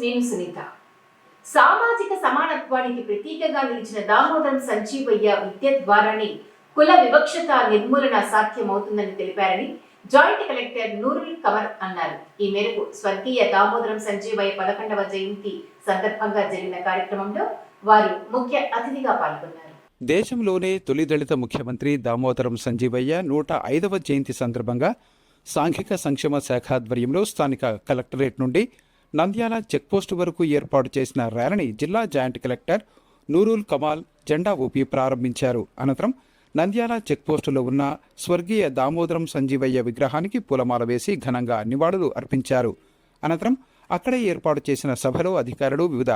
నేను సునీత. సామాజిక సమానత్వానికి ప్రతీకగా నిలిచిన దామోదరం సంజీవయ్య విద్య ద్వారానే కుల వివక్షత నిర్మూలన సాధ్యమవుతుందని తెలిపారని జాయింట్ కలెక్టర్ నూరుల్ కమర్ అన్నారు. ఈ మేరకు స్వర్గీయ దామోదరం సంజీవయ్య 11వ జయంతి సందర్భంగా జరిగిన కార్యక్రమంలో వారు ముఖ్య అతిథిగా పాల్గొన్నారు. దేశంలోనే తొలి దళిత ముఖ్యమంత్రి దామోదరం సంజీవయ్య 105వ జయంతి సందర్భంగా సాంఘిక సంక్షేమ శాఖ ఆధ్వర్యంలో స్థానిక కలెక్టరేట్ నుండి నంద్యాల చెక్పోస్టు వరకు ఏర్పాటు చేసిన ర్యాలీని జిల్లా జాయింట్ కలెక్టర్ నూరుల్ కమాల్ జెండా ఊపి ప్రారంభించారు. అనంతరం నంద్యాల చెక్పోస్టులో ఉన్న స్వర్గీయ దామోదరం సంజీవయ్య విగ్రహానికి పూలమాల వేసి ఘనంగా నివాళులు అర్పించారు. అనంతరం అక్కడే ఏర్పాటు చేసిన సభలో అధికారులు వివిధ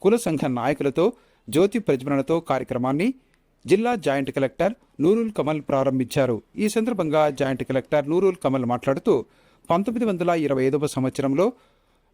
కుల సంఘ నాయకులతో జ్యోతి ప్రజ్వలనతో కార్యక్రమాన్ని జిల్లా జాయింట్ కలెక్టర్ నూరుల్ కమల్ ప్రారంభించారు. ఈ సందర్భంగా జాయింట్ కలెక్టర్ నూరుల్ కమల్ మాట్లాడుతూ 1925వ సంవత్సరంలో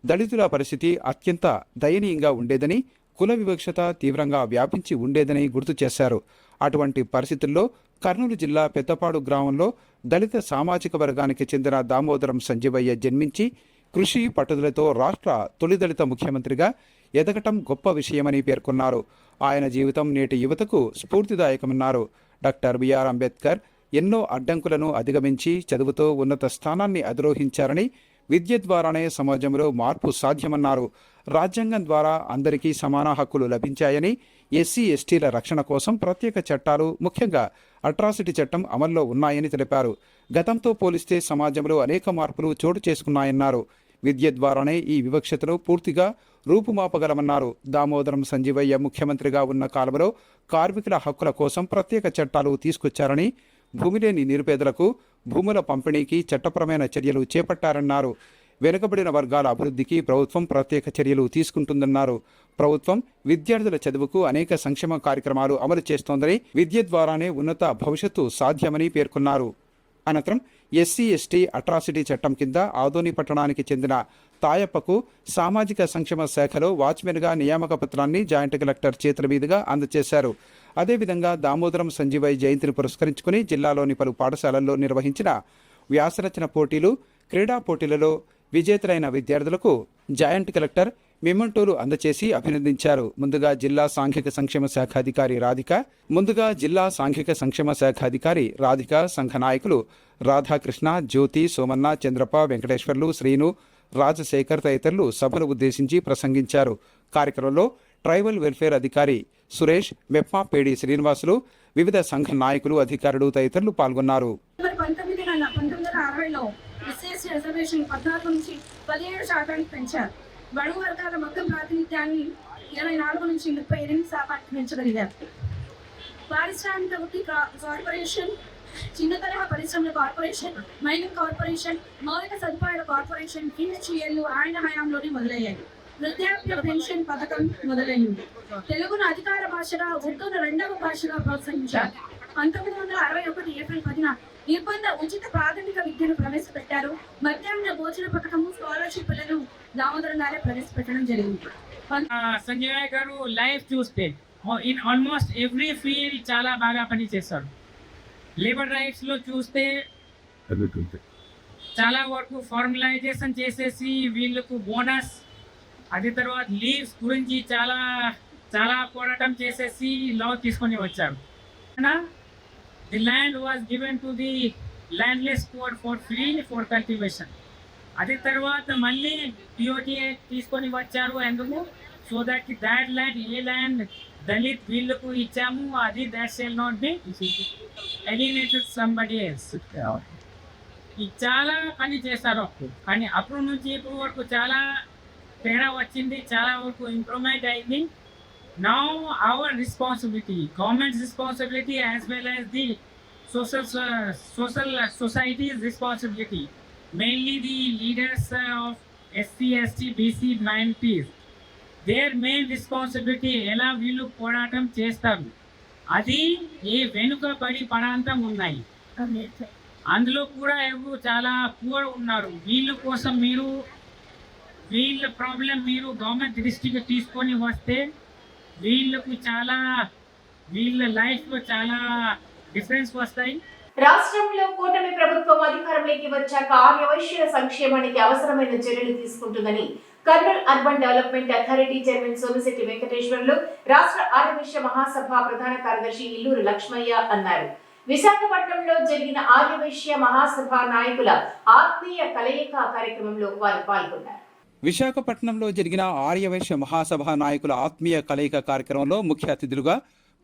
దళితుల పరిస్థితి అత్యంత దయనీయంగా ఉండేదని, కుల వివక్షత తీవ్రంగా వ్యాపించి ఉండేదని గుర్తు చేశారు. అటువంటి పరిస్థితుల్లో కర్నూలు జిల్లా పెద్దపాడు గ్రామంలో దళిత సామాజిక వర్గానికి చెందిన దామోదరం సంజీవయ్య జన్మించి కృషి పట్టుదలతో రాష్ట్ర తొలి దళిత ముఖ్యమంత్రిగా ఎదగటం గొప్ప విషయమని పేర్కొన్నారు. ఆయన జీవితం నేటి యువతకు స్ఫూర్తిదాయకమన్నారు. డాక్టర్ బిఆర్ అంబేద్కర్ ఎన్నో అడ్డంకులను అధిగమించి చదువుతో ఉన్నత స్థానాన్ని అధిరోహించారని, విద్య ద్వారానే సమాజంలో మార్పు సాధ్యమన్నారు. రాజ్యాంగం ద్వారా అందరికీ సమాన హక్కులు లభించాయని, ఎస్సీ ఎస్టీల రక్షణ కోసం ప్రత్యేక చట్టాలు, ముఖ్యంగా అట్రాసిటీ చట్టం అమల్లో ఉన్నాయని తెలిపారు. గతంతో పోలిస్తే సమాజంలో అనేక మార్పులు చోటు చేసుకున్నాయన్నారు. విద్య ద్వారానే ఈ వివక్షతను పూర్తిగా రూపుమాపగలమన్నారు. దామోదరం సంజీవయ్య ముఖ్యమంత్రిగా ఉన్న కాలంలో కార్మికుల హక్కుల కోసం ప్రత్యేక చట్టాలు తీసుకొచ్చారని, భూమి లేని నిరుపేదలకు భూముల పంపిణీకి చట్టపరమైన చర్యలు చేపట్టారన్నారు. వెనుకబడిన వర్గాల అభివృద్ధికి ప్రభుత్వం ప్రత్యేక చర్యలు తీసుకుంటుందన్నారు. ప్రభుత్వం విద్యార్థుల చదువుకు అనేక సంక్షేమ కార్యక్రమాలు అమలు చేస్తోందని, విద్య ద్వారానే ఉన్నత భవిష్యత్తు సాధ్యమని పేర్కొన్నారు. అనంతరం ఎస్సీ ఎస్టీ అట్రాసిటీ చట్టం కింద ఆదోని పట్టణానికి చెందిన తాయప్పకు సామాజిక సంక్షేమ శాఖలో వాచ్మెన్గా నియామక పత్రాన్ని జాయింట్ కలెక్టర్ చేతుల మీదుగా అందజేశారు. అదేవిధంగా దామోదరం సంజీవయ్య జయంతిని పురస్కరించుకుని జిల్లాలోని పలు పాఠశాలల్లో నిర్వహించిన వ్యాసరచన పోటీలు, క్రీడా పోటీలలో విజేతలైన విద్యార్థులకు జాయింట్ కలెక్టర్ మెమెంటోలు అందచేసి అభినందించారు. ముందుగా జిల్లా సాంఘిక సంక్షేమ శాఖ అధికారి రాధిక, సంఘ నాయకులు రాధాకృష్ణ, జ్యోతి, సోమన్న, చంద్రప్ప, వెంకటేశ్వర్లు, శ్రీను, రాజశేఖర్ తదితరులు సభను ఉద్దేశించి ప్రసంగించారు. కార్యక్రమంలో ట్రైబల్ వెల్ఫేర్ అధికారి సురేష్, మెప్మా పేడి శ్రీనివాసులు, వివిధ సంఘ నాయకులు, అధికారులు తదితరులు పాల్గొన్నారు. 1960లో ఎస్సీ రిజర్వేషన్ 14 నుంచి 17% పెంచారు. బడుగు వర్గాల మొత్తం ప్రాతినిధ్యాన్ని 24 నుంచి 38% పెంచగలిగారు. పారిశ్రామిక వృత్తి కార్పొరేషన్, చిన్న తరహా పరిశ్రమల కార్పొరేషన్, మైనింగ్ కార్పొరేషన్, మౌలిక సదుపాయాల కార్పొరేషన్, కింద ఆయన హయాంలోనే మొదలయ్యాయి. వృద్ధాప్య పెన్షన్ పథకం మొదలైంది. తెలుగును అధికార భాషగా, ఉర్దూను 2వ భాషగా ప్రోత్సహించారు. 1961 ఏప్రిల్ 10న నిర్బంధ ఉచిత ప్రాథమిక విద్యను ప్రవేశపెట్టారు. మధ్యాహ్న భోజన పథకము, స్కాలర్షిప్లను దామోదరం గారే ప్రవేశపెట్టడం జరిగింది. సంజయ్ గారు లైఫ్ చూస్తే ఇన్ ఆల్మోస్ట్ ఎవ్రీ ఫీల్డ్ చాలా బాగా పనిచేస్తారు. లేబర్ రైట్స్ లో చూస్తే చాలా వరకు ఫార్మలైజేషన్ చేసేసి వీళ్ళకు బోనస్, అది తర్వాత లీవ్స్ గురించి చాలా చాలా పోరాటం చేసేసి లా తీసుకొని వచ్చారు. The land was given to the landless poor for free for cultivation. అది తర్వాత మళ్ళీ పిఓటీ తీసుకొని వచ్చారు. ఎందుకు? So that land, A land Dalit వీళ్ళకు ఇచ్చాము, అది that shall not be alienated somebody else. ఇది చాలా పని చేస్తారు. కానీ అప్పుడు నుంచి ఇప్పుడు వరకు చాలా తేడా వచ్చింది, చాలా వరకు ఇంప్రూవ్మెంట్ అయింది. Now our responsibility, government's responsibility as well as the social society's responsibility, mainly the leaders of SC, ST, BC, minorities, their main responsibility ఎలా వీళ్ళు పోరాటం చేస్తారు. అది ఏ వెనుకబడి ప్రాంతం ఉన్నాయి, అందులో కూడా ఎవరు చాలా పూర్ ఉన్నారు. వీళ్ళ కోసం మీరు వీళ్ళ ప్రాబ్లం మీరు గవర్నమెంట్ దృష్టికి తీసుకొని వస్తే వీళ్ళకు చాలా వీళ్ళ లైఫ్లో చాలా డిఫరెన్స్ వస్తాయి. రాష్ట్రంలో కూటమి ప్రభుత్వం అధికారంలోకి వచ్చాక ఆర్యవైశ్యుల సంక్షేమానికి అవసరమైన చర్యలు తీసుకుంటుందని Kurnool urban development authority chairman Somisetti Venkateswarlu, రాష్ట్ర ఆర్యవైశ్య మహాసభ ప్రధాన కార్యదర్శి ఇల్లూరు లక్ష్మయ్య అన్నారు. విశాఖపట్నంలో జరిగిన ఆర్యవైశ్య మహాసభ నాయకుల ఆత్మీయ కలయిక కార్యక్రమంలో వారు పాల్గొన్నారు. విశాఖపట్నంలో జరిగిన ఆర్యవైశ్య మహాసభ నాయకుల ఆత్మీయ కలయిక కార్యక్రమంలో ముఖ్య అతిథులుగా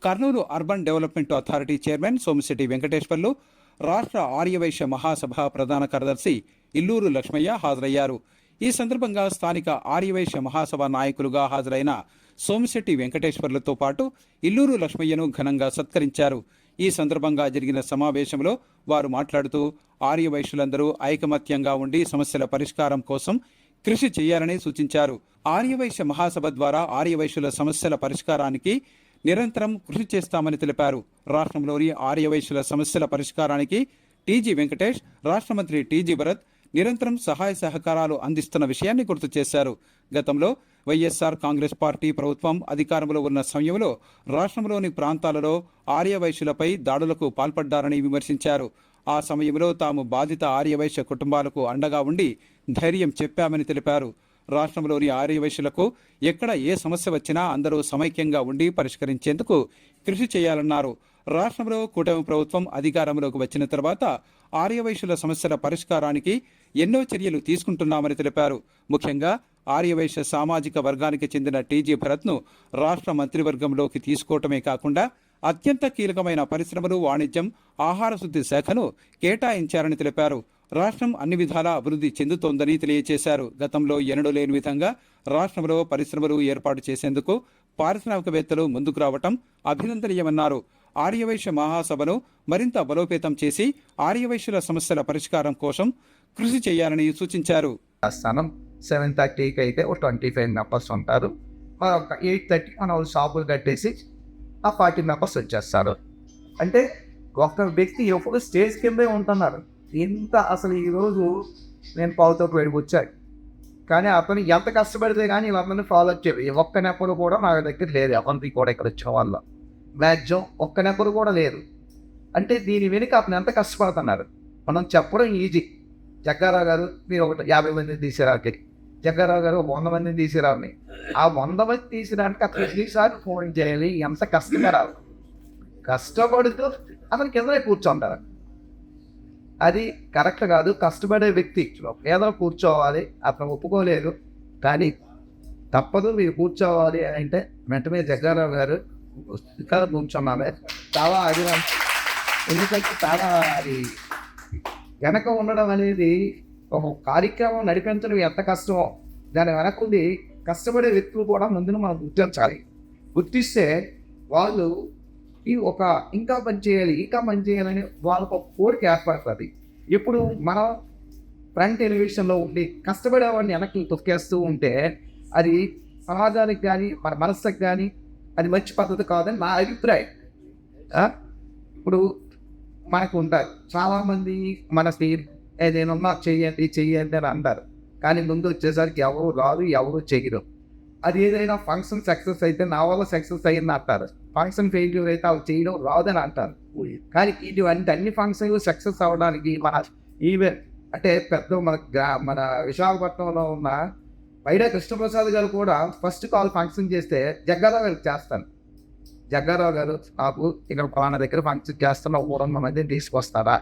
Kurnool urban development authority chairman Somisetti Venkateswarlu, రాష్ట్ర ఆర్యవైశ్య మహాసభ ప్రధాన కార్యదర్శి ఇల్లూరు లక్ష్మయ్య హాజరయ్యారు. ఈ సందర్భంగా స్థానిక ఆర్యవైశ్య మహాసభ నాయకులుగా హాజరైన సోమిశెట్టి వెంకటేశ్వర్లతో పాటు ఇల్లూరు లక్ష్మయ్యను ఘనంగా సత్కరించారు. ఈ సందర్భంగా జరిగిన సమావేశంలో వారు మాట్లాడుతూ ఆర్యవైశ్యులందరూ ఐకమత్యంగా ఉండి సమస్యల పరిష్కారం కోసం కృషి చేయాలని సూచించారు. ఆర్యవైశ్య మహాసభ ద్వారా ఆర్యవైశ్యుల సమస్యల పరిష్కారానికి నిరంతరం కృషి చేస్తామని తెలిపారు. రాష్ట్రంలోని ఆర్యవైశ్యుల సమస్యల పరిష్కారానికి టీజీ వెంకటేష్, రాష్ట్ర మంత్రి టీజీ భరత్ నిరంతరం సహాయ సహకారాలు అందిస్తున్న విషయాన్ని గుర్తు చేశారు. గతంలో వైఎస్ఆర్ కాంగ్రెస్ పార్టీ ప్రభుత్వం అధికారంలో ఉన్న సమయంలో రాష్ట్రంలోని ప్రాంతాలలో ఆర్యవైశ్యులపై దాడులకు పాల్పడ్డారని విమర్శించారు. ఆ సమయంలో తాము బాధిత ఆర్యవైశ్య కుటుంబాలకు అండగా ఉండి ధైర్యం చెప్పామని తెలిపారు. రాష్ట్రంలోని ఆర్యవైశ్యులకు ఎక్కడ ఏ సమస్య వచ్చినా అందరూ సమైక్యంగా ఉండి పరిష్కరించేందుకు కృషి చేయాలన్నారు. రాష్ట్రంలో కూటమి ప్రభుత్వం అధికారంలోకి వచ్చిన తర్వాత ఆర్యవైశ్యుల సమస్యల పరిష్కారానికి ఎన్నో చర్యలు తీసుకుంటున్నామని తెలిపారు. ముఖ్యంగా ఆర్యవైశ్య సామాజిక వర్గానికి చెందిన టీజీ భరత్ను రాష్ట్ర మంత్రివర్గంలోకి తీసుకోవటమే కాకుండా అత్యంత కీలకమైన పరిశ్రమలు, వాణిజ్యం, ఆహార శుద్ధి శాఖను కేటాయించారని తెలిపారు. రాష్ట్రం అన్ని విధాలా అభివృద్ధి చెందుతోందని తెలియజేశారు. గతంలో ఎన్నడూ లేని విధంగా రాష్ట్రంలో పరిశ్రమలు ఏర్పాటు చేసేందుకు పారిశ్రామికవేత్తలు ముందుకు రావటం అభినందనీయమన్నారు. ఆర్యవైశ్య మహాసభను మరింత బలోపేతం చేసి ఆర్యవైశ్యుల సమస్యల పరిష్కారం కోసం కృషి చేయాలని సూచించారు. స్థానం 7:30కి అయితే ఒక 25 మెంబర్స్ ఉంటారు. ఒక 8:30 మనం షాపులు కట్టేసి ఆ 40 మెంబర్స్ వచ్చేస్తారు. అంటే ఒక వ్యక్తి ఎప్పుడు స్టేజ్ కిందే ఉంటున్నారు. ఇంత అసలు ఈరోజు నేను పావుతో వెళ్ళి వచ్చాను, కానీ అతను ఎంత కష్టపడితే కానీ ఇవన్నీ ఫాలో వచ్చేవి. ఒక్క నెప్పలు కూడా నా దగ్గర లేదు. ఎవరికి కూడా ఇక్కడ వచ్చిన వాళ్ళ మ్యాక్సిమం ఒక్క నెప్పలు కూడా లేదు. అంటే దీని వెనుక అతను ఎంత కష్టపడుతున్నారు మనం చెప్పడం ఈజీ. జగ్గారావు గారు మీరు ఒకటి 50 మందిని తీసిరాకి, జగ్గారావు గారు 100 మందిని తీసిరాని, ఆ 100 మంది తీసిరానికి అతను ఎన్నిసార్లు ఫోన్ చేయాలి, ఎంత కష్టపడాలి. కష్టపడుతూ అతను కింద కూర్చుంటారు. అది కరెక్ట్ కాదు. కష్టపడే వ్యక్తి ఏదో కూర్చోవాలి, అతను ఒప్పుకోలేదు, కానీ తప్పదు మీరు కూర్చోవాలి అంటే వెంటనే జగ్గారావు గారు ఇక్కడ కూర్చున్నామే. చాలా అభినందన. ఎందుకంటే చాలా అది వెనక ఉండడం అనేది ఒక కార్యక్రమం నడిపించడం ఎంత కష్టమో దాని వెనకుండి కష్టపడే వ్యక్తులు కూడా ముందును మనం గుర్తించాలి. గుర్తిస్తే వాళ్ళు ఈ ఒక ఇంకా పని చేయాలని వాళ్ళకు ఒక కోరిక ఏర్పడుతుంది. ఇప్పుడు మనం ఫ్రంట్ ఎలివేషన్లో ఉండి కష్టపడేవాడిని వెనక్కి తొక్కేస్తూ ఉంటే అది సమాజానికి కానీ మన మనసుకు కానీ అది మంచి పద్ధతి కాదని నా అభిప్రాయం. ఇప్పుడు మనకు ఉంటారు చాలామంది మన ఏదైనా చెయ్యండి అని అంటారు, కానీ ముందు వచ్చేసరికి ఎవరు రాదు, ఎవరు చేయరు. అది ఏదైనా ఫంక్షన్ సక్సెస్ అయితే నా వల్ల సక్సెస్ అయ్యింది అంటారు, ఫంక్షన్ ఫెయిల్యూర్ అయితే అవి చేయడం రాదని అంటారు. కానీ ఇటువంటి అన్ని ఫంక్షన్లు సక్సెస్ అవ్వడానికి మన ఈవెన్ అంటే పెద్ద మన విశాఖపట్నంలో ఉన్న వైడా కృష్ణప్రసాద్ గారు కూడా ఫస్ట్ కాల్ ఫంక్షన్ చేస్తే జగ్గారావు గారికి చేస్తాను. జగ్గారావు గారు నాకు ఇక్కడ పలానా దగ్గర ఫంక్షన్ చేస్తున్న 300 మందిని తీసుకొస్తారా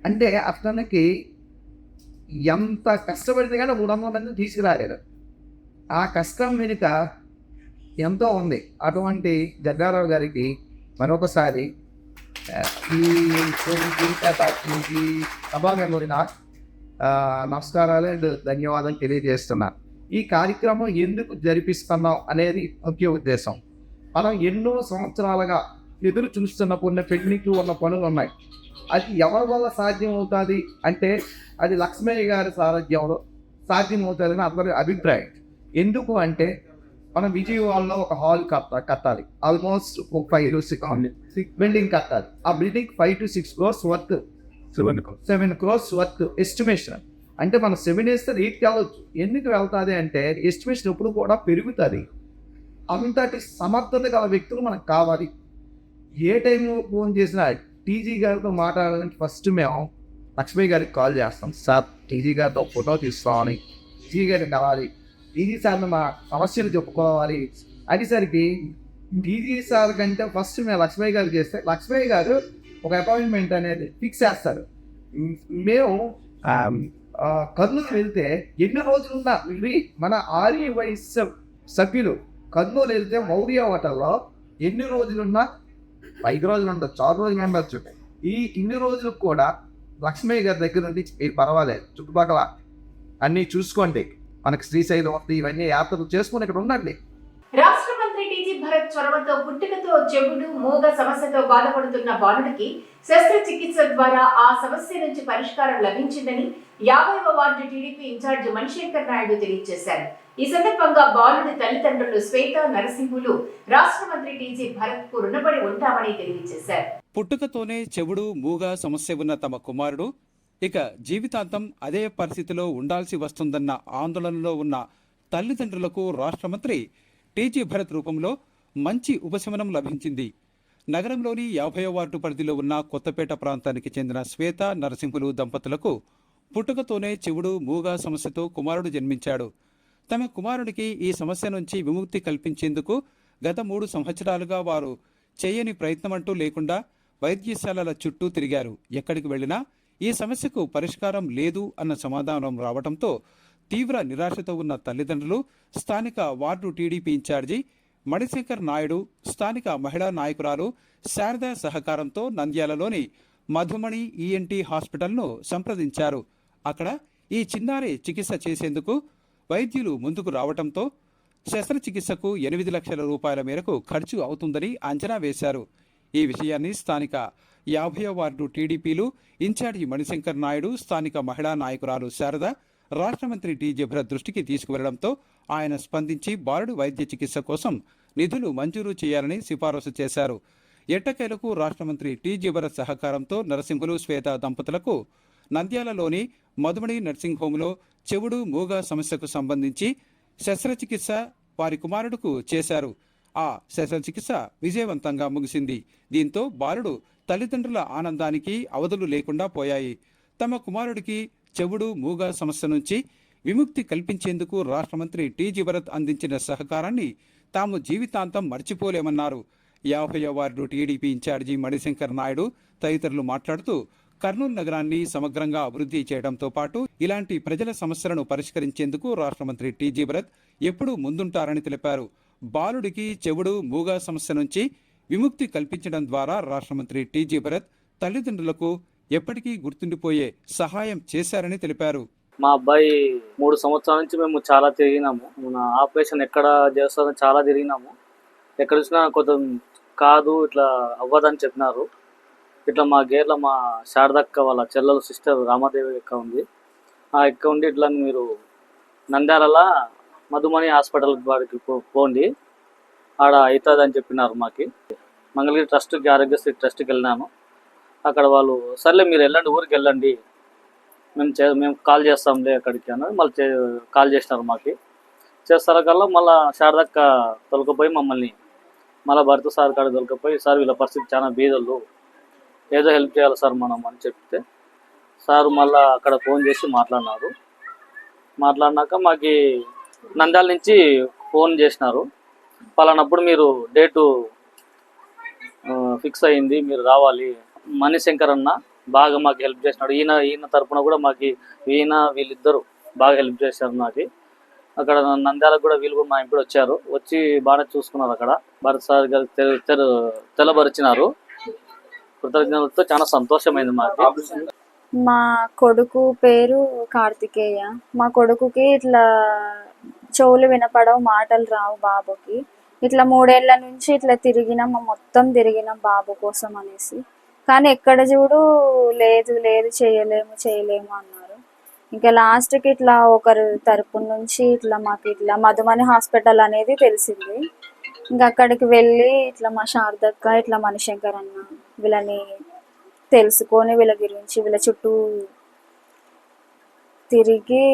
అంటే అతనికి ఎంత కష్టపడితే కానీ 300 మందిని తీసుకురాలేరు. ఆ కష్టం వెనుక ఎంతో ఉంది. అటువంటి జగ్గారావు గారికి మరొకసారి ఈ సభాగంలో నమస్కారాలు అండ్ ధన్యవాదాలు తెలియజేస్తున్నాను. ఈ కార్యక్రమం ఎందుకు జరిపిస్తున్నాం అనేది ముఖ్య ఉద్దేశం. మనం ఎన్నో సంవత్సరాలుగా ఎదురు చూస్తున్న కొన్ని పెండింగ్ ఉన్న పనులు ఉన్నాయి. అది ఎవరి వల్ల సాధ్యం అవుతుంది అంటే అది లక్ష్మయ్య గారి సారథ్యంలో సాధ్యం అవుతుందని అందరి అభిప్రాయం. ఎందుకు అంటే మనం విజయవాడలో ఒక హాల్ కట్టాలి. ఆల్మోస్ట్ 5 to 6 బిల్డింగ్ కట్టాలి. ఆ building 5 to 6 crores worth, 7 crores worth estimation. అంటే మనం 7 వేస్తే 8కి వెళ్ళవచ్చు. ఎందుకు వెళ్తుంది అంటే ఎస్టిమేషన్ ఎప్పుడు కూడా పెరుగుతుంది. అంతటి సమర్థత గల వ్యక్తులు మనకు కావాలి. ఏ టైంలో ఫోన్ చేసినా టీజీ గారితో మాట్లాడాలని ఫస్ట్ మేము లక్ష్మయ్య గారికి కాల్ చేస్తాం. సార్ టీజీ గారితో ఫోటో తీస్తామని జీ గారిని కలవాలి, టీజీ సార్ని మా సమస్యలు చెప్పుకోవాలి అనేసరికి టీజీ సార్ కంటే ఫస్ట్ మేము లక్ష్మయ్య గారు చేస్తే లక్ష్మయ్య గారు ఒక అపాయింట్మెంట్ అనేది ఫిక్స్ చేస్తారు. మేము కర్నూలు వెళ్తే ఎన్ని రోజులున్నా మన ఆర్యవై సభ్యులు కర్నూలు వెళ్తే మౌర్య హోటల్లో ఎన్ని రోజులున్నా 5 రోజులు ఉండొచ్చు, 6 రోజులు ఉండొచ్చు. ఇన్ని రోజులకు కూడా లక్ష్మయ్య గారి దగ్గర నుండి మీరు పర్వాలేదు, చుట్టుపక్కల అన్నీ చూసుకోండి, మనకి శ్రీశైలం ఇవన్నీ యాత్రలు చేసుకుని ఇక్కడ ఉండండి. రాష్ట్ర మంత్రి టీజీ భరత్ చొరవతో పుట్టుకతో చెవుడు మూగ సమస్యతో బాధపడుతున్న బాలుడికి శస్త్రచికిత్స ద్వారా ఆ సమస్య నుంచి పరిష్కారం లభించిందని 50వ ward TDP incharge Manishankar Naidu తెలియజేశారు. ఈ సందర్భంగా బాలుడి తల్లిదండ్రులు శ్వేత, నరసింహులు రాష్ట్ర మంత్రి టీజీ భరత్ కు రుణపడి ఉంటామని తెలియజేశారు. పుట్టుకతోనే చెవుడు మూగ సమస్య ఉన్న తమ కుమారుడు ఇక జీవితాంతం అదే పరిస్థితిలో ఉండాల్సి వస్తుందన్న ఆందోళనలో ఉన్న తల్లిదండ్రులకు రాష్ట్ర మంత్రి టీజీ భరత్ రూపంలో మంచి ఉపశమనం లభించింది. నగరంలోని 50వ వార్డు పరిధిలో ఉన్న కొత్తపేట ప్రాంతానికి చెందిన శ్వేత, నరసింహులు దంపతులకు పుట్టుకతోనే చెవుడు మూగ సమస్యతో కుమారుడు జన్మించాడు. తమ కుమారుడికి ఈ సమస్య నుంచి విముక్తి కల్పించేందుకు గత 3 సంవత్సరాలుగా వారు చేయని ప్రయత్నమంటూ లేకుండా వైద్యశాలల చుట్టూ తిరిగారు. ఎక్కడికి వెళ్లినా ఈ సమస్యకు పరిష్కారం లేదు అన్న సమాధానం రావడంతో తీవ్ర నిరాశతో ఉన్న తల్లిదండ్రులు స్థానిక ward TDP incharge Manishankar Naidu, స్థానిక మహిళా నాయకురాలు శారద సహకారంతో నంద్యాలలోని మధుమణి ఈఎన్టీ హాస్పిటల్ను సంప్రదించారు. అక్కడ ఈ చిన్నారి చికిత్స చేసేందుకు వైద్యులు ముందుకు రావడంతో శస్త్రచికిత్సకు 8 లక్షల రూపాయల మేరకు ఖర్చు అవుతుందని అంచనా వేశారు. ఈ విషయాన్ని స్థానిక 50వ వార్డు టీడీపీలు ఇన్ఛార్జి మణిశంకర్ నాయుడు, స్థానిక మహిళా నాయకురాలు శారద రాష్ట్ర మంత్రి టీజీ భరత్ దృష్టికి తీసుకువెళ్లడంతో ఆయన స్పందించి బాలుడు వైద్య చికిత్స కోసం నిధులు మంజూరు చేయాలని సిఫారసు చేశారు. ఎట్టకేలకు రాష్ట్ర మంత్రి టీజీ భరత్ సహకారంతో నరసింహులు, శ్వేత దంపతులకు నంద్యాలలోని మధుమణి నర్సింగ్ హోంలో చెవుడు మూగ సమస్యకు సంబంధించి శస్త్రచికిత్స వారి కుమారుడుకు చేశారు. ఆ శస్త్రచికిత్స విజయవంతంగా ముగిసింది. దీంతో బాలుడు తల్లిదండ్రుల ఆనందానికి అవధులు లేకుండా పోయాయి. తమ కుమారుడికి చెవుడు మూగ సమస్య నుంచి విముక్తి కల్పించేందుకు రాష్ట్ర మంత్రి టీజీ భరత్ అందించిన సహకారాన్ని తాము జీవితాంతం మర్చిపోలేమన్నారు. 50వ ward TDP incharge Manishankar Naidu తదితరులు మాట్లాడుతూ కర్నూలు నగరాన్ని సమగ్రంగా అభివృద్ధి చేయడంతో పాటు ఇలాంటి ప్రజల సమస్యలను పరిష్కరించేందుకు రాష్ట్ర మంత్రి టీజీ భరత్ ఎప్పుడూ ముందుంటారని తెలిపారు. బాలుడికి చెవుడు మూగ సమస్య నుంచి విముక్తి కల్పించడం ద్వారా రాష్ట్ర మంత్రి టీజీ భరత్ తల్లిదండ్రులకు ఎప్పటికీ గుర్తుండిపోయే సహాయం చేశారని తెలిపారు. మా అబ్బాయి 3 సంవత్సరాల నుంచి మేము చాలా తిరిగినాము. మన ఆపరేషన్ ఎక్కడ చేస్తారో చాలా తిరిగినాము. ఎక్కడ చూసినా కొంచెం కాదు, ఇట్లా అవ్వదని చెప్పినారు. ఇట్లా మా గేర్ల మా శారదక్క వాళ్ళ చెల్లెలు సిస్టర్ రామాదేవి అక్క ఉంది. ఆ అక్క ఉండి ఇట్లా మీరు నంద్యాల మధుమణి హాస్పిటల్ వాడికి పోండి, ఆడ అవుతుంది అని చెప్పినారు. మాకి మంగళగిరి ట్రస్ట్కి, ఆరోగ్యశ్రీ ట్రస్ట్కి వెళ్ళినాను. అక్కడ వాళ్ళు సర్లే మీరు వెళ్ళండి, ఊరికి వెళ్ళండి, మేము కాల్ చేస్తాంలే అక్కడికి అన్నది. మళ్ళీ కాల్ చేసినారు. మాకి చేస్తారా కల్లా మళ్ళీ శారదక్క తొలకపోయి మమ్మల్ని మళ్ళీ భర్త సార్ కాడ తొలకపోయి, సార్ వీళ్ళ పరిస్థితి చాలా బీదలు, ఏదో హెల్ప్ చేయాలి సార్ మనం అని చెప్తే సార్ మళ్ళీ అక్కడ ఫోన్ చేసి మాట్లాడినారు. మాట్లాడినాక మాకు నంద్యాల నుంచి ఫోన్ చేసినారు. పలానప్పుడు మీరు డేటు ఫిక్స్ అయింది, మీరు రావాలి. మణిశంకర్ అన్న బాగా మాకు హెల్ప్ చేసినాడు. ఈయన తరఫున కూడా మాకు వీళ్ళిద్దరు బాగా హెల్ప్ చేశారు. నాకు అక్కడ నంద్యాలకు కూడా వీళ్ళు కూడా మా ఇంట్లో వచ్చారు, వచ్చి బాగా చూసుకున్నారు. అక్కడ భరత్ సార్ గారు తెల్లబరిచినారు. కృతజ్ఞతలతో చాలా సంతోషమైంది మాకు. మా కొడుకు పేరు కార్తికేయ. మా కొడుకుకి ఇట్లా చెవులు వినపడవు, మాటలు రావు బాబుకి. ఇట్లా 3 ఏళ్ల నుంచి ఇట్లా తిరిగినాం, మొత్తం తిరిగినాం బాబు కోసం అనేసి. కానీ ఎక్కడ చూడు లేదు చేయలేము అన్నారు. ఇంకా లాస్ట్కి ఇట్లా ఒకరు తరపు నుంచి ఇట్లా మాకు ఇట్లా మధుమణి హాస్పిటల్ అనేది తెలిసింది. ఇంకా అక్కడికి వెళ్ళి ఇట్లా మా శారదక్క, ఇట్లా మణిశంకర్ అన్న వీళ్ళని తెలుసుకొని వీళ్ళ గురించి వీళ్ళ చుట్టూ తిరిగి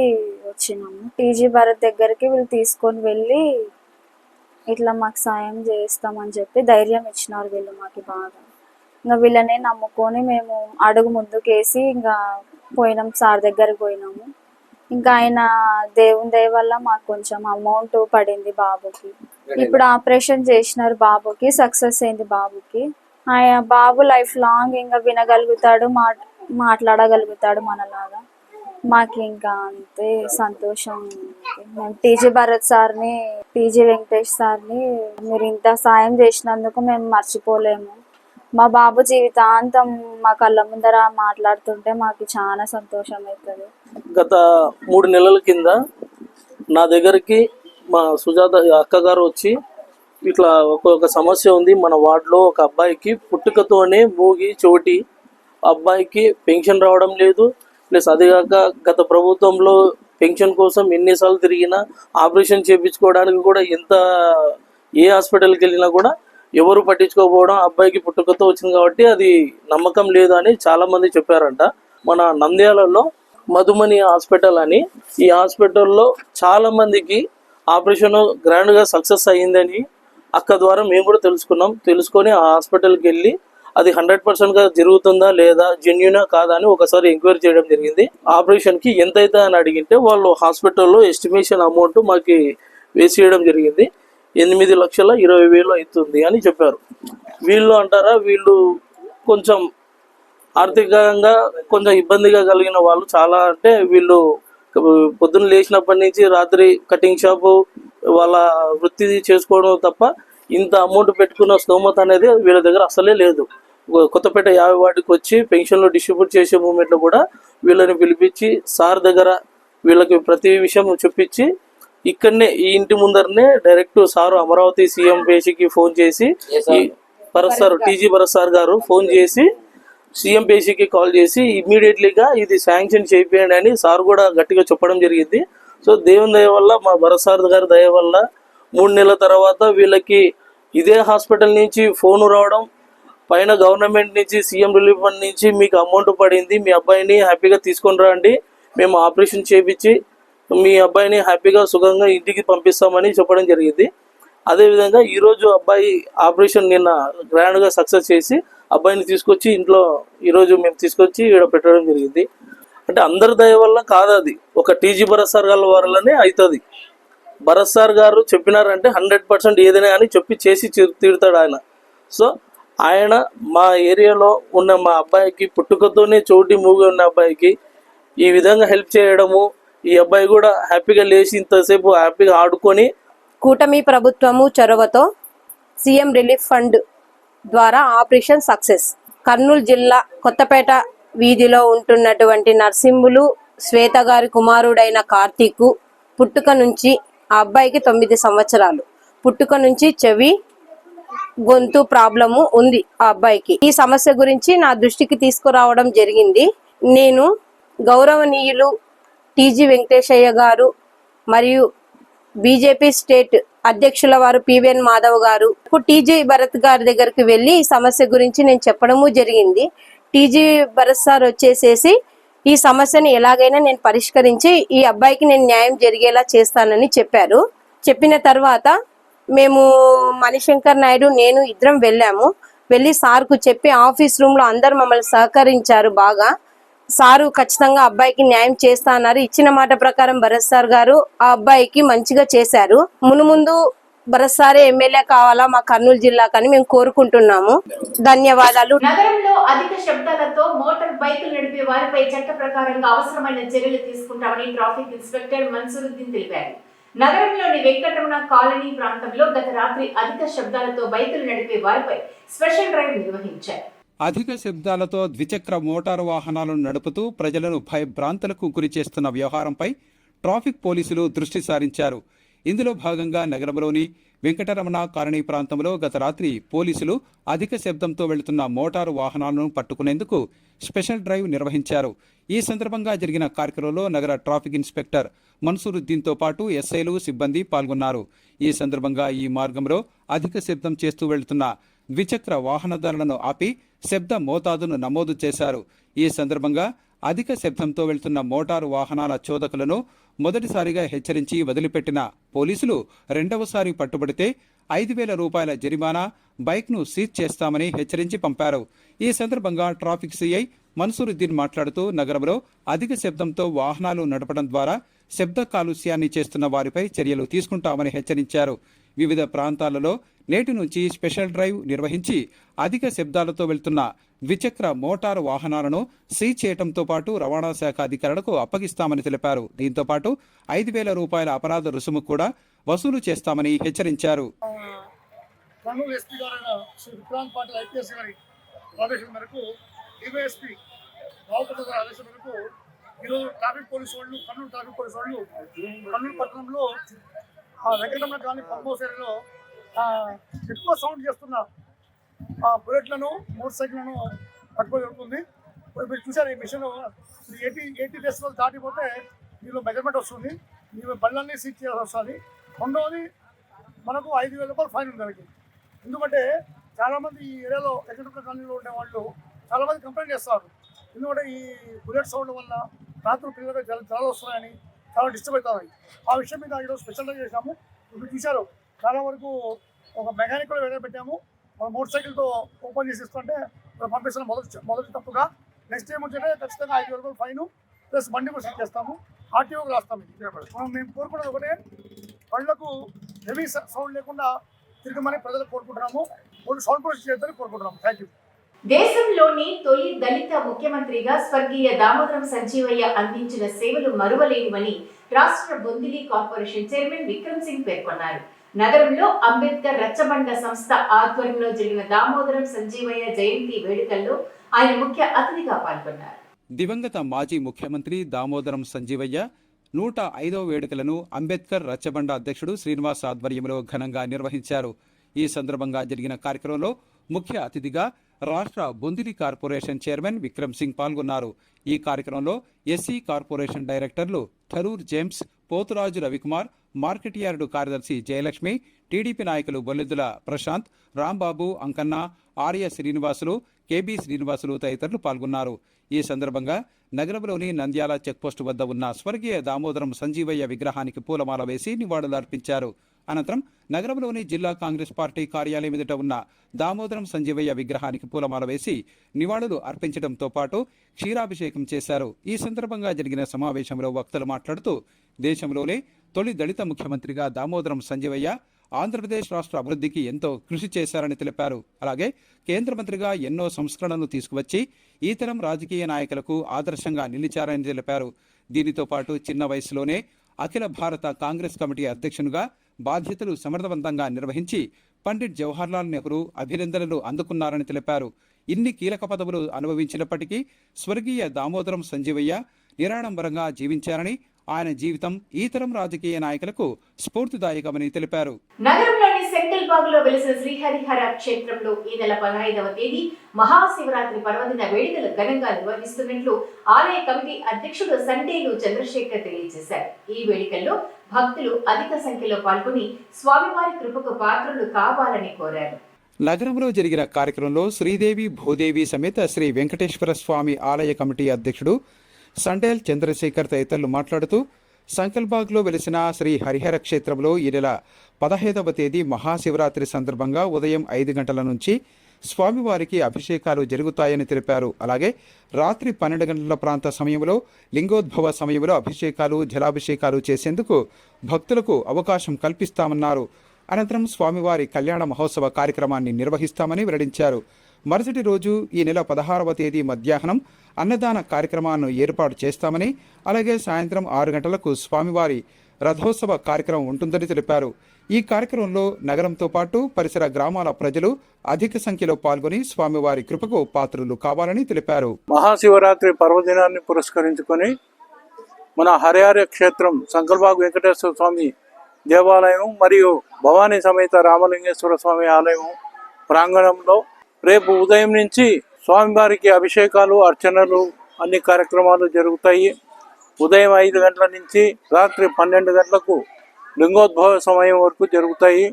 వచ్చినాము. టీజీ భరత్ దగ్గరికి వీళ్ళు తీసుకొని వెళ్ళి ఇట్లా మాకు సాయం చేస్తామని చెప్పి ధైర్యం ఇచ్చినారు వీళ్ళు మాకు బాగా. ఇంకా వీళ్ళని నమ్ముకొని మేము అడుగు ముందుకేసి ఇంకా పోయినాం, సార్ దగ్గరికి పోయినాము. ఇంకా ఆయన దేవుని దయ వల్ల మాకు కొంచెం అమౌంట్ పడింది బాబుకి. ఇప్పుడు ఆపరేషన్ చేసినారు, బాబుకి సక్సెస్ అయింది. బాబుకి ఆయన బాబు లైఫ్ లాంగ్ ఇంకా వినగలుగుతాడు, మాట్లాడగలుగుతాడు మనలాగా. మాకు ఇంకా అంతే సంతోషం. మేము టీజీ భరత్ సార్ని, టీజీ వెంకటేష్ సార్ని మీరు ఇంత సాయం చేసినందుకు మేము మర్చిపోలేము. మా బాబు జీవితాంతం మా కళ్ళ ముందర మాట్లాడుతుంటే మాకు చాలా సంతోషం అవుతుంది. గత 3 నెలల కింద నా దగ్గరికి మా సుజాత అక్కగారు వచ్చి ఇట్లా ఒక సమస్య ఉంది, మన వార్డులో ఒక అబ్బాయికి పుట్టుకతోనే మూగి చోటి, అబ్బాయికి పెన్షన్ రావడం లేదు, ప్లస్ అదిగాక గత ప్రభుత్వంలో పెన్షన్ కోసం ఎన్నిసార్లు తిరిగినా ఆపరేషన్ చేయించుకోవడానికి కూడా ఏ హాస్పిటల్కి వెళ్ళినా కూడా ఎవరు పట్టించుకోకపోవడం, అబ్బాయికి పుట్టుకతో వచ్చింది కాబట్టి అది నమ్మకం లేదు అని చాలామంది చెప్పారంట. మన నంద్యాలలో మధుమణి హాస్పిటల్ అని, ఈ హాస్పిటల్లో చాలామందికి ఆపరేషన్ గ్రాండ్గా సక్సెస్ అయ్యిందని అక్క ద్వారా మేము కూడా తెలుసుకొని ఆ హాస్పిటల్కి వెళ్ళి అది 100%గా జరుగుతుందా లేదా, జెన్యునా కాదా అని ఒకసారి ఎంక్వైరీ చేయడం జరిగింది. ఆపరేషన్కి ఎంత అవుతుంది అని అడిగితే వాళ్ళు హాస్పిటల్లో ఎస్టిమేషన్ అమౌంట్ మాకు వేసేయడం జరిగింది. 8,20,000 అవుతుంది అని చెప్పారు. వీళ్ళు అంటారా, వీళ్ళు కొంచెం ఆర్థికంగా కొంచెం ఇబ్బందిగా కలిగిన వాళ్ళు చాలా. అంటే వీళ్ళు పొద్దున్న లేచినప్పటి నుంచి రాత్రి కటింగ్ షాపు వాళ్ళ వృత్తి చేసుకోవడం తప్ప ఇంత అమౌంట్ పెట్టుకున్న స్తోమత అనేది వీళ్ళ దగ్గర అసలే లేదు. కొత్తపేట 50 వార్డుకి వచ్చి పెన్షన్లు డిస్ట్రిబ్యూట్ చేసే మూమెంట్లో కూడా వీళ్ళని పిలిపించి సార్ దగ్గర వీళ్ళకి ప్రతి విషయం చూపించి ఇక్కడనే ఈ ఇంటి ముందరనే డైరెక్ట్ సారు అమరావతి సీఎం పేషీకి ఫోన్ చేసి, Bharat sir TG Bharat sir గారు ఫోన్ చేసి సీఎం పేషీకి కాల్ చేసి ఇమ్మీడియట్లీగా ఇది శాంక్షన్ చేయండి అని సార్ కూడా గట్టిగా చెప్పడం జరిగింది. సో దేవుని దయ వల్ల, మా భరత్ సార్ గారి దయ వల్ల 3 నెలల తర్వాత వీళ్ళకి ఇదే హాస్పిటల్ నుంచి ఫోన్ రావడం, పైన గవర్నమెంట్ నుంచి సీఎం రిలీఫ్ ఫండ్ నుంచి మీకు అమౌంట్ పడింది, మీ అబ్బాయిని హ్యాపీగా తీసుకొని రండి, మేము ఆపరేషన్ చేయించి మీ అబ్బాయిని హ్యాపీగా సుఖంగా ఇంటికి పంపిస్తామని చెప్పడం జరిగింది. అదేవిధంగా ఈరోజు అబ్బాయి ఆపరేషన్ నిన్న గ్రాండ్గా సక్సెస్ చేసి అబ్బాయిని తీసుకొచ్చి ఇంట్లో ఈరోజు మేము తీసుకొచ్చి ఇక్కడ పెట్టడం జరిగింది. అంటే అందరి దయ వల్ల కాదు, అది ఒక టీజీ భరత్ సార్ గారి వల్లనే అవుతుంది. భరత్ సార్ గారు చెప్పినారంటే 100% ఏదైనా కానీ చెప్పి చేసి తీరుతాడు ఆయన. సో ఆయన మా ఏరియాలో ఉన్న మా అబ్బాయికి పుట్టుకతోనే చోటి మూగి ఉన్న అబ్బాయికి ఈ విధంగా హెల్ప్ చేయడము, ఈ అబ్బాయి కూడా హ్యాపీగా లేచి ఇంతసేపు హ్యాపీగా ఆడుకొని, కూటమి ప్రభుత్వము చొరవతో సీఎం రిలీఫ్ ఫండ్ ద్వారా ఆపరేషన్ సక్సెస్. కర్నూలు జిల్లా కొత్తపేట వీధిలో ఉంటున్నటువంటి నర్సింహులు శ్వేత గారి కుమారుడైన కార్తీకు పుట్టుక నుంచి, ఆ అబ్బాయికి 9 సంవత్సరాలు, పుట్టుక నుంచి చెవి గొంతు ప్రాబ్లము ఉంది ఆ అబ్బాయికి. ఈ సమస్య గురించి నా దృష్టికి తీసుకురావడం జరిగింది. నేను గౌరవనీయులు టీజీ వెంకటేశయ్య గారు మరియు బీజేపీ స్టేట్ అధ్యక్షుల వారు పివిఎన్ మాధవ్ గారు, టీజీ భరత్ గారి దగ్గరికి వెళ్ళి ఈ సమస్య గురించి నేను చెప్పడము జరిగింది. టీజీ భరత్ సార్ వచ్చేసేసి ఈ సమస్యని ఎలాగైనా నేను పరిష్కరించి ఈ అబ్బాయికి నేను న్యాయం జరిగేలా చేస్తానని చెప్పారు. చెప్పిన తర్వాత మేము మణిశంకర్ నాయుడు, నేను ఇద్దరం వెళ్ళి సార్కు చెప్పి ఆఫీస్ రూమ్ లో అందరు మమ్మల్ని సహకరించారు బాగా. సారు ఖచ్చితంగా అబ్బాయికి న్యాయం చేస్తా అన్నారు. ఇచ్చిన మాట ప్రకారం భరత్ సార్ గారు ఆ అబ్బాయికి మంచిగా చేశారు. మునుముందు భరత్ సారే ఎమ్మెల్యే కావాలా మా కర్నూలు జిల్లాకని మేము కోరుకుంటున్నాము. ధన్యవాదాలు. నగరంలో అధిక శబ్దాలతో మోటార్ బైకులు నడిపే వారిపై చట్ట ప్రకారంగా అవసరమైన చర్యలు తీసుకుంటామని ట్రాఫిక్ ఇన్స్పెక్టర్ మన్సూరుద్దీన్ తెలిపారు. నగరంలోని వెంకటరమణ కాలనీ ప్రాంతంలో గత రాత్రి అధిక శబ్దాలతో బైకులు నడిపే వారిపై స్పెషల్ డ్రైవ్ నిర్వహించారు. అధిక శబ్దాలతో ద్విచక్ర మోటారు వాహనాలను నడుపుతూ ప్రజలను భయభ్రాంతులకు గురిచేస్తున్న వ్యవహారంపై ట్రాఫిక్ పోలీసులు దృష్టి సారించారు. ఇందులో భాగంగా నగరంలోని వెంకటరమణ కాలనీ ప్రాంతంలో గత రాత్రి పోలీసులు అధిక శబ్దంతో వెళుతున్న మోటారు వాహనాలను పట్టుకునేందుకు స్పెషల్ డ్రైవ్ నిర్వహించారు. ఈ సందర్భంగా జరిగిన కార్యక్రమంలో నగర ట్రాఫిక్ ఇన్స్పెక్టర్ మన్సూరుద్దీన్తో పాటు ఎస్ఐలు, సిబ్బంది పాల్గొన్నారు. ఈ సందర్భంగా ఈ మార్గంలో అధిక శబ్దం చేస్తూ వెళుతున్న ద్విచక్ర వాహనదారులను ఆపి శబ్ద మోతాదును నమోదు చేశారు. ఈ సందర్భంగా అధిక శబ్దంతో వెళ్తున్న మోటారు వాహనాల చోదకులను మొదటిసారిగా హెచ్చరించి వదిలిపెట్టిన పోలీసులు రెండవసారి పట్టుబడితే 5,000 రూపాయల జరిమానా, బైక్ను సీజ్ చేస్తామని హెచ్చరించి పంపారు. ఈ సందర్భంగా ట్రాఫిక్ సిఐ మన్సూరుద్దీన్ మాట్లాడుతూ నగరంలో అధిక శబ్దంతో వాహనాలు నడపడం ద్వారా శబ్ద కాలుష్యాన్ని చేస్తున్న వారిపై చర్యలు తీసుకుంటామని హెచ్చరించారు. వివిధ ప్రాంతాలలో నేటి నుంచి స్పెషల్ డ్రైవ్ నిర్వహించి అధిక శబ్దాలతో వెళ్తున్న ద్విచక్ర మోటారు వాహనాలను సీజ్ చేయడంతో పాటు రవాణా శాఖ అధికారులకు అప్పగిస్తామని తెలిపారు. దీంతో పాటు 5,000 రూపాయల అపరాధ రుసుము కూడా వసూలు చేస్తామని హెచ్చరించారు. కర్నూలు ఎస్పీ గారైన శ్రీ విక్రాంత్ పాటిల్ ఐపీఎస్ గారి ఆదేశం మేరకు డివైఎస్పీ రావుపేట గారి ఆదేశం మేరకు ఈరోజు ట్రాఫిక్ పోలీసు వాళ్ళు కర్నూలు ట్రాఫిక్ పోలీసు వాళ్ళు కర్నూలు పట్టణంలో వెంకటరమణ కాలనీ పంప్ హౌస్ ఏరియాలో ఎక్కువ సౌండ్ చేస్తున్న బుల్లెట్లను మోటార్ సైకిళ్లను పట్టుకోవడం జరుగుతుంది. మీరు చూసారు ఈ మిషన్ 80 డెసిబెల్స్ దాటిపోతే దీనిలో మెజర్మెంట్ వస్తుంది. మీ బళ్ళన్నీ సీజ్ చేయాల్సి వస్తుంది. రెండవది మనకు 5,000 రూపాయలు ఫైన్ ఉంది దానికి. ఎందుకంటే చాలామంది ఈ ఏరియాలో వెంకటరమణ కాలనీలో ఉండే వాళ్ళు చాలామంది కంప్లైంట్ చేస్తారు. ఎందుకంటే ఈ బుల్లెట్ సౌండ్ వల్ల రాత్రి పిల్లలకు జలాలు వస్తున్నాయని చాలా డిస్టర్బ్ అవుతాయి. ఆ విషయం మీద ఈరోజు స్పెషల్గా చేసాము. ఇప్పుడు చూశారు చాలా వరకు ఒక మెకానిక్ కూడా వేరే పెట్టాము. మోటార్ సైకిల్తో ఓపెన్ చేసి ఇస్తుంటే పంపిస్తున్నాం మొదటి తప్పుగా. నెక్స్ట్ టైం వచ్చే ఖచ్చితంగా 5,000 రూపాయలు ఫైన్ ప్లస్ బండి కూడా సెట్ చేస్తాము. ఆర్టీఓకి రాస్తాము. మేము కోరుకున్నది ఒకటే, పళ్ళకు హెవీ సౌండ్ లేకుండా తిరగమని ప్రజలు కోరుకుంటున్నాము. సౌండ్ పొల్యూషన్ చేద్దామని కోరుకుంటున్నాము. Thank you. దేశంలోని తొలి దళిత ముఖ్యమంత్రిగా స్వర్గీయ దామోదరం సంజీవయ్య అందించిన సేవలు మరువలేనివని రాష్ట్ర బొందిలి కార్పొరేషన్ చైర్మన్ విక్రమ్ సింగ్ పేర్కొన్నారు. నగరంలో అంబేద్కర్ రచ్చబండ సంస్థ ఆధ్వర్యంలో జరిగిన దామోదరం సంజీవయ్య జయంతి వేడుకల్లో ఆయన ముఖ్య అతిథిగా పాల్గొన్నారు. దివంగత మాజీ ముఖ్యమంత్రి దామోదరం సంజీవయ్య 105వ వేడుకలను అంబేద్కర్ రచ్చబండ అధ్యక్షుడు శ్రీనివాస్ ఆధ్వర్యంలో ఘనంగా నిర్వహించారు. ఈ సందర్భంగా జరిగిన కార్యక్రమంలో ముఖ్య అతిథిగా రాష్ట్ర బొందిలి కార్పొరేషన్ చైర్మన్ విక్రమ్ సింగ్ పాల్గొన్నారు. ఈ కార్యక్రమంలో ఎస్సీ కార్పొరేషన్ డైరెక్టర్లు Tharoor James, Poturaju Ravikumar, market yard కార్యదర్శి జయలక్ష్మి, టీడీపీ నాయకులు బొల్లెద్దుల ప్రశాంత్, రాంబాబు, అంకన్న, ఆర్య శ్రీనివాసులు, కేబీ శ్రీనివాసులు తదితరులు పాల్గొన్నారు. ఈ సందర్భంగా నగరంలోని నంద్యాల చెక్పోస్టు వద్ద ఉన్న స్వర్గీయ దామోదరం సంజీవయ్య విగ్రహానికి పూలమాల వేసి నివాళులర్పించారు. అనంతరం నగరంలోని జిల్లా కాంగ్రెస్ పార్టీ కార్యాలయం ఎదుట ఉన్న దామోదరం సంజీవయ్య విగ్రహానికి పూలమాల వేసి నివాళులు అర్పించడంతో పాటు క్షీరాభిషేకం చేశారు. ఈ సందర్భంగా జరిగిన సమావేశంలో వక్తలు మాట్లాడుతూ దేశంలోనే తొలి దళిత ముఖ్యమంత్రిగా దామోదరం సంజీవయ్య ఆంధ్రప్రదేశ్ రాష్ట్ర అభివృద్ధికి ఎంతో కృషి చేశారని తెలిపారు. అలాగే కేంద్ర మంత్రిగా ఎన్నో సంస్కరణలు తీసుకువచ్చి ఈ తరం రాజకీయ నాయకులకు ఆదర్శంగా నిలిచారని తెలిపారు. దీనితో పాటు చిన్న వయసులోనే అఖిల భారత కాంగ్రెస్ కమిటీ అధ్యక్షునిగా బాధ్యతలు సమర్థవంతంగా నిర్వహించి పండిట్ జవహర్లాల్ నెహ్రూ అభినందనలు అందుకున్నారని తెలిపారు. ఇన్ని కీలక పదవులు అనుభవించినప్పటికీ స్వర్గీయ దామోదరం సంజీవయ్య నిరాడంబరంగా జీవించారని, ఆయన జీవితం ఈ తరం రాజకీయ నాయకులకు స్ఫూర్తిదాయకమని తెలిపారు. నగరంలోని సెంట్రల్ బాగ్ లో వెలిసిన శ్రీహరిహర క్షేత్రంలో ఈ నెల 15వ తేదీ మహాశివరాత్రి పర్వదిన వేడుకలు ఘనంగా నిర్వహిస్తున్నట్లు ఆలయ కమిటీ అధ్యక్షుడు సంటేలు చంద్రశేఖర్ తెలియజేశారు. ఈ వేడుకల్లో భక్తులు అధిక సంఖ్యలో పాల్గొని స్వామివారి కృపకు పాత్రులు కావాలని కోరారు. నగరంలో జరిగిన కార్యక్రమంలో శ్రీదేవి భూదేవి సమేత శ్రీ వెంకటేశ్వర స్వామి ఆలయ కమిటీ అధ్యక్షుడు సంటేల్ చంద్రశేఖర్ తదితరులు మాట్లాడుతూ సంకల్బాగ్లో వెలిసిన శ్రీ హరిహర క్షేత్రంలో ఈ నెల 15వ తేదీ మహాశివరాత్రి సందర్భంగా ఉదయం 5 గంటల నుంచి స్వామివారికి అభిషేకాలు జరుగుతాయని తెలిపారు. అలాగే రాత్రి 12 గంటల ప్రాంత సమయంలో లింగోద్భవ సమయంలో అభిషేకాలు, జలాభిషేకాలు చేసేందుకు భక్తులకు అవకాశం కల్పిస్తామన్నారు. అనంతరం స్వామివారి కళ్యాణ మహోత్సవ కార్యక్రమాన్ని నిర్వహిస్తామని వెల్లడించారు. మరుసటి రోజు ఈ నెల 16వ తేదీ మధ్యాహ్నం అన్నదాన కార్యక్రమాన్ని ఏర్పాటు చేస్తామని, అలాగే సాయంత్రం 6 గంటలకు స్వామివారి రథోత్సవ కార్యక్రమం ఉంటుందని తెలిపారు. ఈ కార్యక్రమంలో నగరంతో పాటు పరిసర గ్రామాల ప్రజలు అధిక సంఖ్యలో పాల్గొని స్వామివారి కృపకు పాత్రులు కావాలని తెలిపారు. మహాశివరాత్రి పర్వదినాన్ని పురస్కరించుకొని మన హరిహర క్షేత్రం సంకల్బాగ్ వెంకటేశ్వర స్వామి దేవాలయం మరియు భవానీ సమేత రామలింగేశ్వర స్వామి ఆలయం ప్రాంగణంలో రేపు ఉదయం నుంచి స్వామివారికి అభిషేకాలు, అర్చనలు అన్ని కార్యక్రమాలు జరుగుతాయి. ఉదయం 5 గంటల నుంచి రాత్రి 12 గంటలకు లింగోద్భవ సమయం వరకు జరుగుతాయి.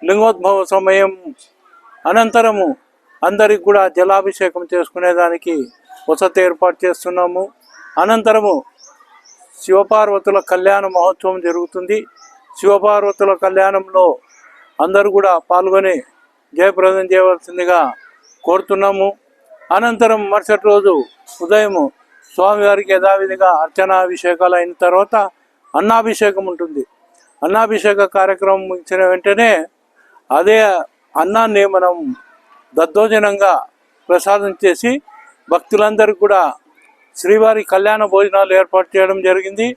లింగోద్భవ సమయం అనంతరము అందరికి కూడా జలాభిషేకం చేసుకునేదానికి వసతి ఏర్పాటు చేస్తున్నాము. అనంతరము శివపార్వతుల కళ్యాణ మహోత్సవం జరుగుతుంది. శివపార్వతుల కళ్యాణంలో అందరూ కూడా పాల్గొని జయప్రదం చేయవలసిందిగా కోరుతున్నాము. అనంతరం మరుసటి రోజు ఉదయం స్వామివారికి యథావిధిగా అర్చనాభిషేకాలు అయిన తర్వాత అన్నాభిషేకం ఉంటుంది. అన్నాభిషేక కార్యక్రమం ముగిసిన వెంటనే అదే అన్నాన్ని మనం దద్దోజనంగా ప్రసాదం చేసి భక్తులందరికీ కూడా శ్రీవారి కళ్యాణ భోజనాలు ఏర్పాటు చేయడం జరిగింది.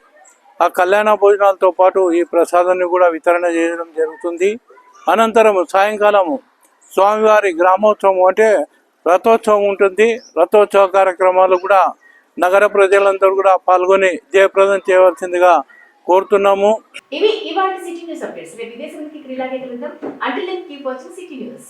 ఆ కళ్యాణ భోజనాలతో పాటు ఈ ప్రసాదాన్ని కూడా వితరణ చేయడం జరుగుతుంది. అనంతరం సాయంకాలం స్వామివారి గ్రామోత్సవం అంటే రథోత్సవం ఉంటుంది. రథోత్సవ కార్యక్రమాలు కూడా నగర ప్రజలందరూ కూడా పాల్గొని జయప్రదం చేయవలసిందిగా కోరుతున్నాము. ఇవి ఇవాళ సిటీ న్యూస్ అప్డేట్స్. రేపు ఇదే సమయానికి ఇలాగే కలుద్దాం. Until then keep watching City news.